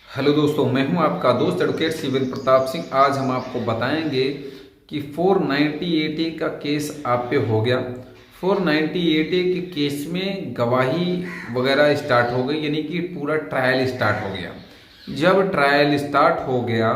Hello दोस्तों, मैं हूं आपका दोस्त एडवोकेट सिविल प्रताप सिंह। आज हम आपको बताएंगे कि 490 का केस आप पे हो गया। 490 के केस में गवाही वगैरह स्टार्ट हो गई, यानी कि पूरा ट्रायल स्टार्ट हो गया। जब ट्रायल स्टार्ट हो गया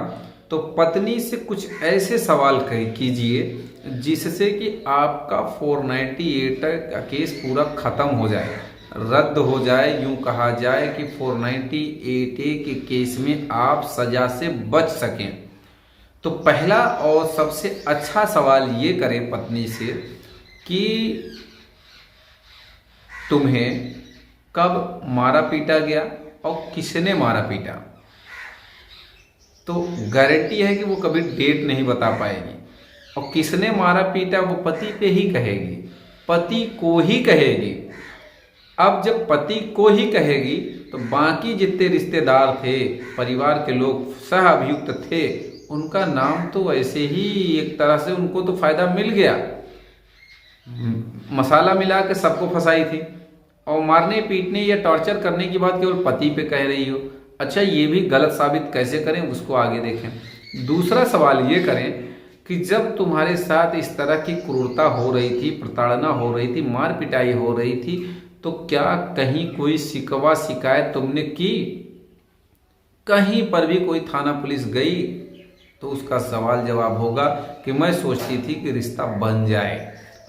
तो पत्नी से कुछ ऐसे सवाल कीजिए जिससे कि आपका 498 का केस पूरा खत्म हो जाए, रद्द हो जाए। यूं कहा जाए कि 498 के केस में आप सजा से बच सकें। तो पहला और सबसे अच्छा सवाल ये करें पत्नी से कि तुम्हें कब मारा पीटा गया और किसने मारा पीटा। तो गारंटी है कि वो कभी डेट नहीं बता पाएगी, और किसने मारा पीटा वो पति पे ही कहेगी, पति को ही कहेगी। अब जब पति को ही कहेगी तो बाकी जितने रिश्तेदार थे, परिवार के लोग सह अभियुक्त थे, उनका नाम तो ऐसे ही एक तरह से उनको तो फायदा मिल गया। मसाला मिला के सबको फंसाई थी, और मारने पीटने या टॉर्चर करने की बात केवल पति पे कह रही हो। अच्छा, ये भी गलत साबित कैसे करें उसको आगे देखें। दूसरा सवाल ये करें कि जब तुम्हारे साथ इस तरह की क्रूरता हो रही थी, प्रताड़ना हो रही थी, मार पिटाई हो रही थी, तो क्या कहीं कोई शिकवा शिकायत तुमने की? कहीं पर भी कोई थाना पुलिस गई? तो उसका सवाल जवाब होगा कि मैं सोचती थी कि रिश्ता बन जाए।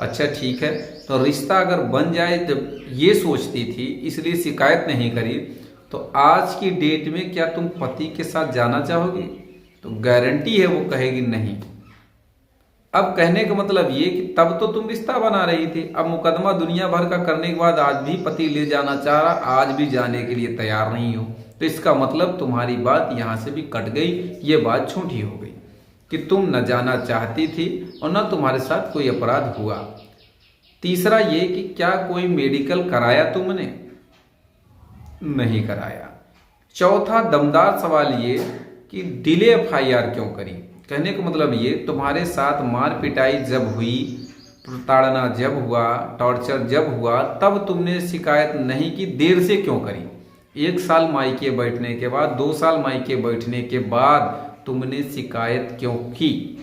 अच्छा ठीक है, तो रिश्ता अगर बन जाए जब ये सोचती थी, इसलिए शिकायत नहीं करी, तो आज की डेट में क्या तुम पति के साथ जाना चाहोगी? तो गारंटी है वो कहेगी नहीं। अब कहने का मतलब ये कि तब तो तुम रिश्ता बना रही थी, अब मुकदमा दुनिया भर का करने के बाद आज भी पति ले जाना चाह रहा, आज भी जाने के लिए तैयार नहीं हो, तो इसका मतलब तुम्हारी बात यहाँ से भी कट गई। ये बात झूठी हो गई कि तुम न जाना चाहती थी और न तुम्हारे साथ कोई अपराध हुआ। तीसरा ये कि क्या कोई मेडिकल कराया तुमने? नहीं कराया। चौथा दमदार सवाल ये कि डिले एफआईआर क्यों करी? कहने का मतलब ये, तुम्हारे साथ मार पिटाई जब हुई, प्रताड़ना जब हुआ, टॉर्चर जब हुआ, तब तुमने शिकायत नहीं की, देर से क्यों करी? 1 साल मायके बैठने के बाद, 2 साल मायके बैठने के बाद तुमने शिकायत क्यों की?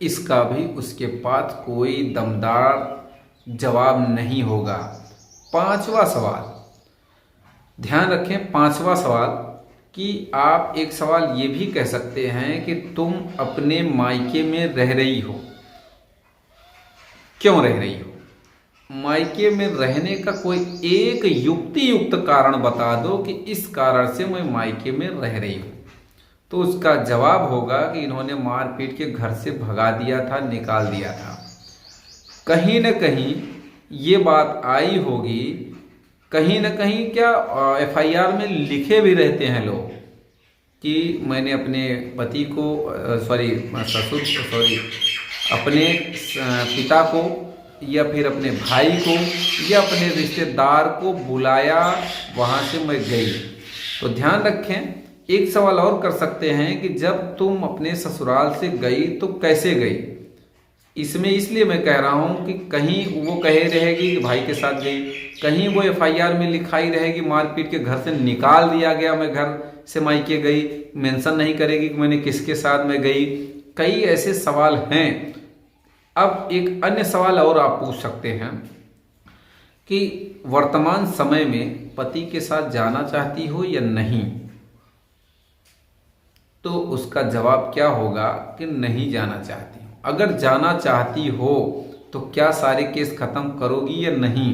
इसका भी उसके पास कोई दमदार जवाब नहीं होगा। पांचवा सवाल ध्यान रखें, पांचवा सवाल कि आप एक सवाल ये भी कह सकते हैं कि तुम अपने मायके में रह रही हो। क्यों रह रही हो? मायके में रहने का कोई एक युक्ति युक्त कारण बता दो कि इस कारण से मैं मायके में रह रही हूं। तो उसका जवाब होगा कि इन्होंने मार पीट के घर से भगा दिया था, निकाल दिया था। कहीं न कहीं ये बात आई होगी, कहीं न कहीं क्या एफआईआर में लिखे भी रहते हैं लोग कि मैंने अपने पति को अपने पिता को या फिर अपने भाई को या अपने रिश्तेदार को बुलाया, वहाँ से मैं गई। तो ध्यान रखें, एक सवाल और कर सकते हैं कि जब तुम अपने ससुराल से गई तो कैसे गई? इसमें इसलिए मैं कह रहा हूं कि कहीं वो कहे रहेगी कि भाई के साथ गई, कहीं वो एफआईआर में लिखाई रहेगी मारपीट के घर से निकाल दिया गया, मैं घर से मायके गई, मेंशन नहीं करेगी कि मैंने किसके साथ में गई। कई ऐसे सवाल हैं। अब एक अन्य सवाल और आप पूछ सकते हैं कि वर्तमान समय में पति के साथ जाना चाहती हो या नहीं? तो उसका जवाब क्या होगा कि नहीं जाना चाहती हूँ। अगर जाना चाहती हो तो क्या सारे केस खत्म करोगी या नहीं?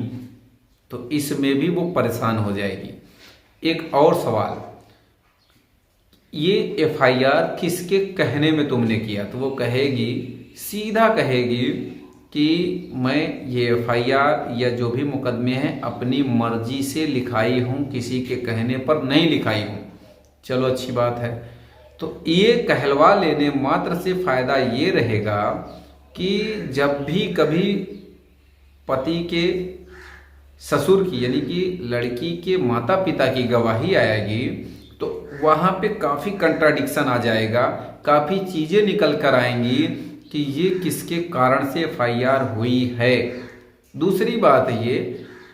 तो इसमें भी वो परेशान हो जाएगी। एक और सवाल, ये एफआईआर किसके कहने में तुमने किया? तो वो कहेगी, सीधा कहेगी कि मैं ये एफआईआर या जो भी मुकदमे हैं अपनी मर्जी से लिखाई हूँ, किसी के कहने पर नहीं लिखाई हूँ। चलो अच्छी बात है। तो ये कहलवा लेने मात्र से फायदा ये रहेगा कि जब भी कभी पति के ससुर की यानी कि लड़की के माता पिता की गवाही आएगी तो वहाँ पे काफ़ी कंट्राडिक्शन आ जाएगा, काफ़ी चीज़ें निकल कर आएंगी कि ये किसके कारण से एफआईआर हुई है। दूसरी बात ये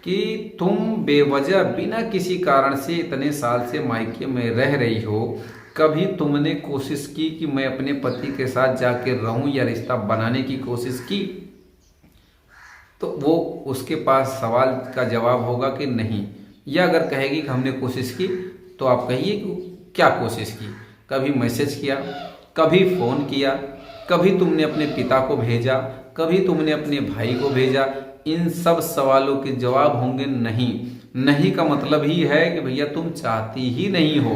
कि तुम बेवजह बिना किसी कारण से इतने साल से मायके में रह रही हो, कभी तुमने कोशिश की कि मैं अपने पति के साथ जाके रहूं या रिश्ता बनाने की कोशिश की? तो वो उसके पास सवाल का जवाब होगा कि नहीं। या अगर कहेगी कि हमने कोशिश की, तो आप कहिए कि क्या कोशिश की? कभी मैसेज किया, कभी फ़ोन किया, कभी तुमने अपने पिता को भेजा, कभी तुमने अपने भाई को भेजा? इन सब सवालों के जवाब होंगे नहीं। नहीं का मतलब ही है कि भैया तुम चाहती ही नहीं हो,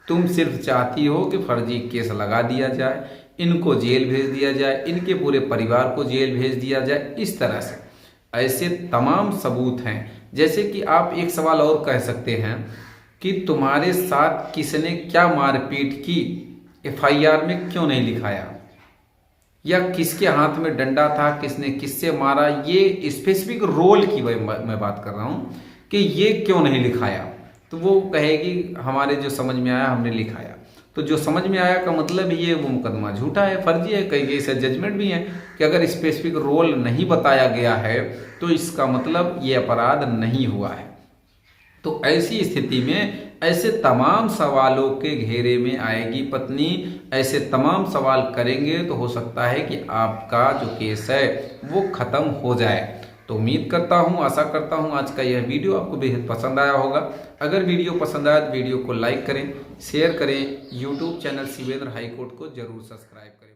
तुम सिर्फ चाहती हो कि फर्जी केस लगा दिया जाए, इनको जेल भेज दिया जाए, इनके पूरे परिवार को जेल भेज दिया जाए। इस तरह से ऐसे तमाम सबूत हैं। जैसे कि आप एक सवाल और कह सकते हैं कि तुम्हारे साथ किसने क्या मारपीट की, एफआईआर में क्यों नहीं लिखाया? या किसके हाथ में डंडा था, किसने किससे मारा? ये स्पेसिफिक रोल की मैं बात कर रहा हूँ कि ये क्यों नहीं लिखाया? तो वो कहेगी हमारे जो समझ में आया हमने लिखाया। तो जो समझ में आया का मतलब ये वो मुकदमा झूठा है, फर्जी है। कई ऐसे जजमेंट भी हैं कि अगर स्पेसिफिक रोल नहीं बताया गया है तो इसका मतलब ये अपराध नहीं हुआ है। तो ऐसी स्थिति में ऐसे तमाम सवालों के घेरे में आएगी पत्नी, ऐसे तमाम सवाल करेंगे तो हो सकता है कि आपका जो केस है वो खत्म हो जाए। तो उम्मीद करता हूँ, आशा करता हूँ आज का यह वीडियो आपको बेहद पसंद आया होगा। अगर वीडियो पसंद आया तो वीडियो को लाइक करें, शेयर करें, यूट्यूब चैनल शिवेंद्र हाईकोर्ट को जरूर सब्सक्राइब करें।